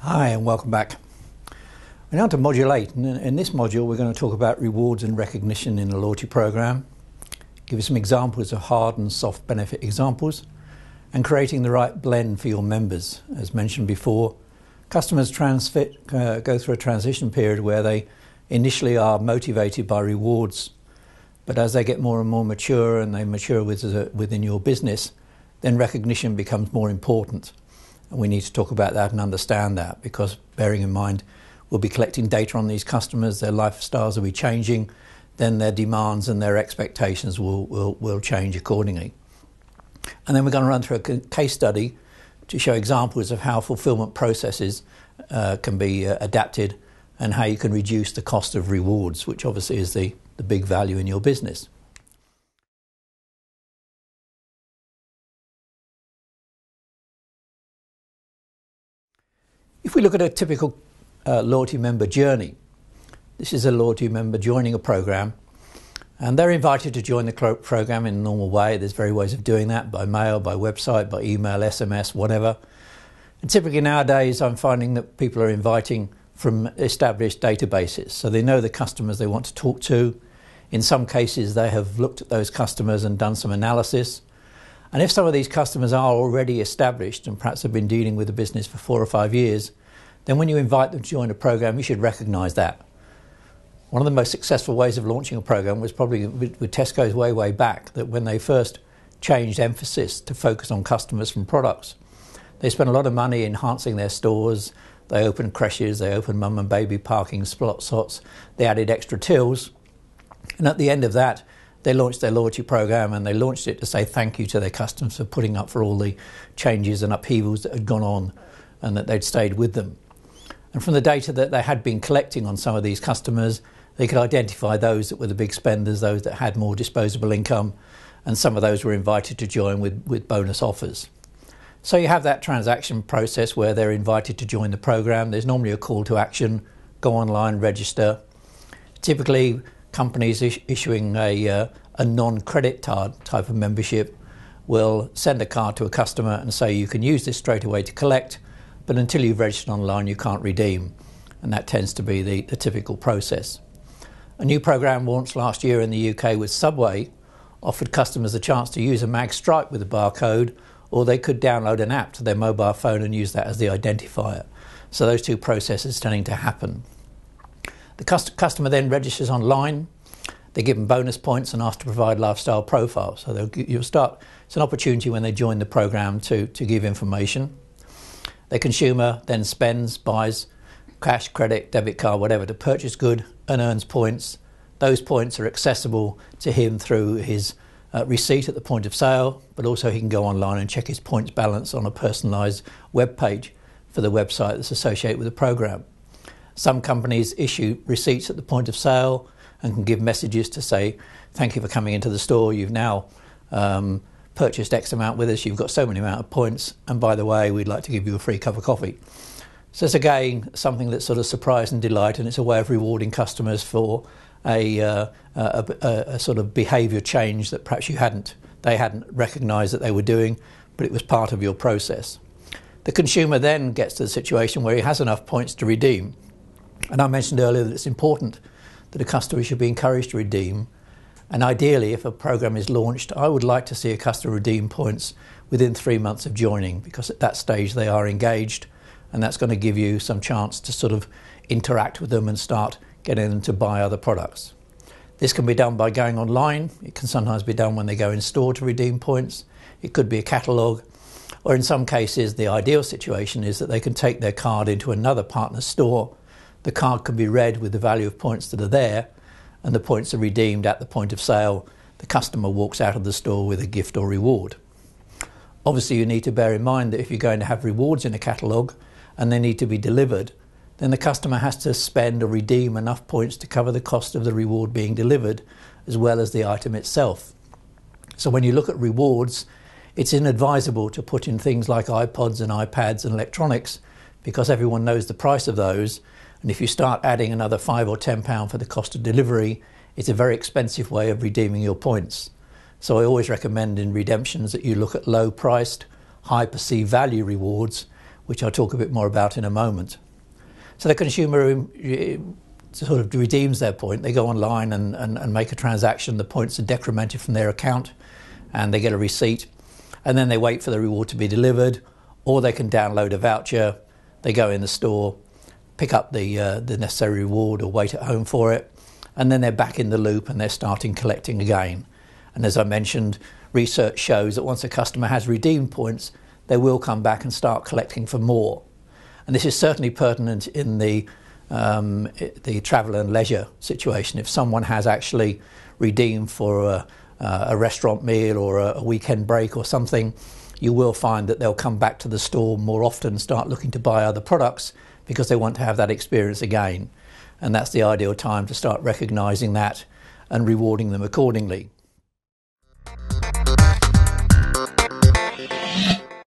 Hi and welcome back. We're now to Module 8, and in this module we're going to talk about rewards and recognition in a loyalty program, give you some examples of hard and soft benefit examples, and creating the right blend for your members. As mentioned before, customers go through a transition period where they initially are motivated by rewards, but as they get more and more mature and they mature within your business, then recognition becomes more important. And we need to talk about that and understand that, because bearing in mind we'll be collecting data on these customers, their lifestyles will be changing, then their demands and their expectations will change accordingly. And then we're going to run through a case study to show examples of how fulfillment processes can be adapted and how you can reduce the cost of rewards, which obviously is the big value in your business. If we look at a typical loyalty member journey, this is a loyalty member joining a program, and they're invited to join the program in a normal way. There's various ways of doing that: by mail, by website, by email, SMS, whatever. And typically nowadays I'm finding that people are inviting from established databases, so they know the customers they want to talk to. In some cases they have looked at those customers and done some analysis. And if some of these customers are already established and perhaps have been dealing with the business for 4 or 5 years, then when you invite them to join a program, you should recognise that. One of the most successful ways of launching a program was probably with Tesco's way back, that when they first changed emphasis to focus on customers from products, they spent a lot of money enhancing their stores. They opened creches, they opened mum and baby parking slots, they added extra tills, and at the end of that they launched their loyalty program, and they launched it to say thank you to their customers for putting up for all the changes and upheavals that had gone on and that they'd stayed with them. And from the data that they had been collecting on some of these customers, they could identify those that were the big spenders, those that had more disposable income, and some of those were invited to join with bonus offers. So you have that transaction process where they're invited to join the program. There's normally a call to action: go online, register. Typically companies issuing a non-credit card type of membership will send a card to a customer and say you can use this straight away to collect, but until you've registered online you can't redeem, and that tends to be the typical process. A new program launched last year in the UK with Subway offered customers a chance to use a mag stripe with a barcode, or they could download an app to their mobile phone and use that as the identifier. So those two processes tending to happen. The customer then registers online. They're given bonus points and asked to provide lifestyle profiles. So it's an opportunity when they join the program to give information. The consumer then spends, buys cash, credit, debit card, whatever, to purchase good and earns points. Those points are accessible to him through his receipt at the point of sale, but also he can go online and check his points balance on a personalised web page for the website that's associated with the program. Some companies issue receipts at the point of sale and can give messages to say, thank you for coming into the store, you've now purchased X amount with us, you've got so many amount of points, and by the way, we'd like to give you a free cup of coffee. So it's again something that's sort of surprise and delight, and it's a way of rewarding customers for a sort of behaviour change that perhaps they hadn't recognised that they were doing, but it was part of your process. The consumer then gets to the situation where he has enough points to redeem. And I mentioned earlier that it's important that a customer should be encouraged to redeem. And ideally, if a program is launched, I would like to see a customer redeem points within 3 months of joining, because at that stage they are engaged, and that's going to give you some chance to sort of interact with them and start getting them to buy other products. This can be done by going online. It can sometimes be done when they go in store to redeem points. It could be a catalogue, or in some cases the ideal situation is that they can take their card into another partner's store. The card can be read with the value of points that are there, and the points are redeemed at the point of sale. The customer walks out of the store with a gift or reward. Obviously you need to bear in mind that if you're going to have rewards in a catalogue and they need to be delivered, then the customer has to spend or redeem enough points to cover the cost of the reward being delivered, as well as the item itself. So when you look at rewards, it's inadvisable to put in things like iPods and iPads and electronics, because everyone knows the price of those. And if you start adding another £5 or £10 for the cost of delivery, it's a very expensive way of redeeming your points. So I always recommend in redemptions that you look at low priced, high perceived value rewards, which I'll talk a bit more about in a moment. So the consumer sort of redeems their point. They go online and make a transaction. The points are decremented from their account and they get a receipt. And then they wait for the reward to be delivered, or they can download a voucher. They go in the store, pick up the necessary reward or wait at home for it. And then they're back in the loop and they're starting collecting again. And as I mentioned, research shows that once a customer has redeemed points, they will come back and start collecting for more. And this is certainly pertinent in the travel and leisure situation. If someone has actually redeemed for a restaurant meal or a weekend break or something, you will find that they'll come back to the store more often, start looking to buy other products because they want to have that experience again. And that's the ideal time to start recognising that and rewarding them accordingly.